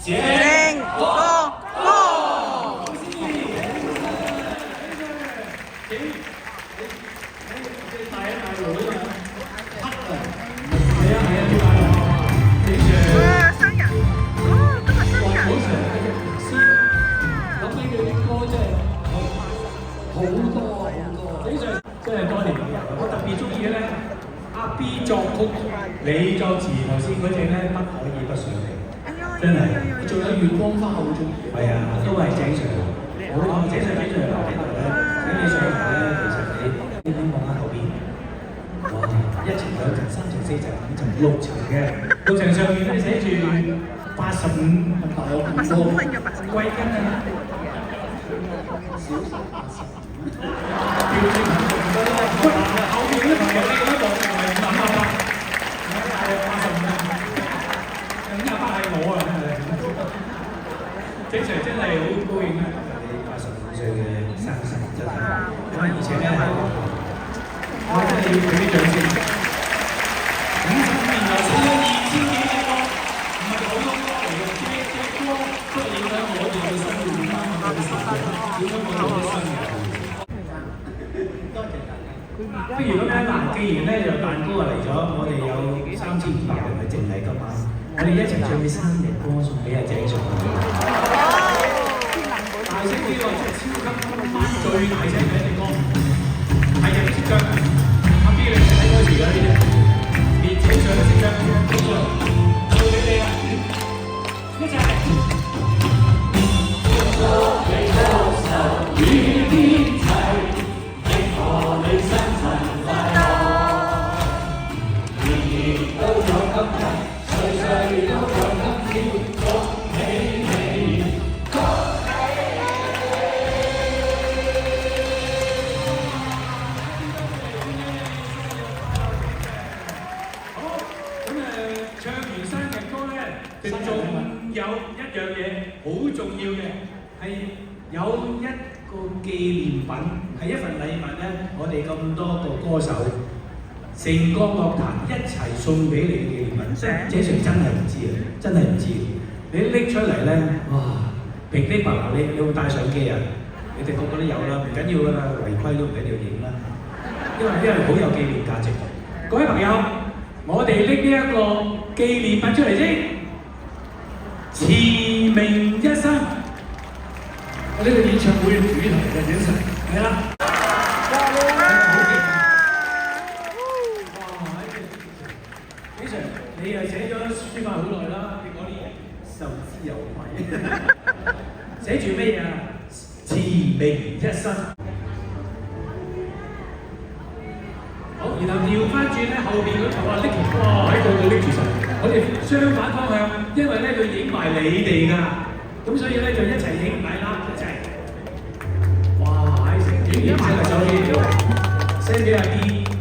正哥哥，哇！生日，哦，今日生日，諗起佢啲歌真係好多，非常真係多年。我特別中意嘅咧，阿 B 作曲，你作詞，頭先嗰隻咧不可以不上嚟，真係。仲有月光花好中意。係啊，都係井 Sir。好，井 Sir 喺度咧，請你上嚟咧，其實你望下後邊，哇！一層、兩層、三層、四層、五層、六層嘅，六層上面咧寫住85咁大有咁多貴庚啊！調轉後面啲朋友你覺得望係58，85啊，更加係我啊！井 Sir 真係好高興啊！你85歲嘅生日真係，咁而且咧我真係要俾啲掌聲。55年來唱咗2000幾隻歌，唔係好多歌嚟嘅，隻歌都係影響我哋嘅生活啦，影響我哋嘅生活。多謝大家。不如咁樣嗱，既然咧就蛋糕啊嚟咗，我哋有3500人係淨係今晚，我哋一齊唱啲生日歌送俾阿井 Sir。大聲啲喎，即係超級今晚最大聲嘅一隻歌，係人都識唱。阿 B 你睇歌詞㗎呢啲。連井 Sir 都識唱，井 Sir，到你哋啦，一齊。祝你高壽與天齊，祝賀你生辰快樂，年年都有今日，歲歲都有今天，恭喜你，恭喜你。唱完生日歌咧，仲有一樣嘢好重要嘅，係有一個紀念品，係一份禮物咧。我哋咁多個歌手，成個樂壇一齊送俾你嘅紀念品。井 Sir 真係唔知啊，真係唔知。你拎出嚟咧，哇！噼哩啪啦，你會帶相機啊？你哋個個都有啦，唔緊要㗎啦，違規都唔緊要影啦，因為好有紀念價值。各位朋友。我哋拎呢一個紀念品出嚟先，馳名一生。我呢個演唱會嘅主題嘅井 Sir，係啦。井 Sir，你又寫咗書法好耐啦，你講啲嘢受之有愧。寫住咩嘢啊？馳名一生。好，然後調翻轉咧，後邊嗰頭啊拎，哇喺度拎住實，我哋相反方向，因為咧佢影埋你哋㗎，咁所以咧就一齊影埋啦，一齊。哇！影完 send 埋手機，send 俾阿 B。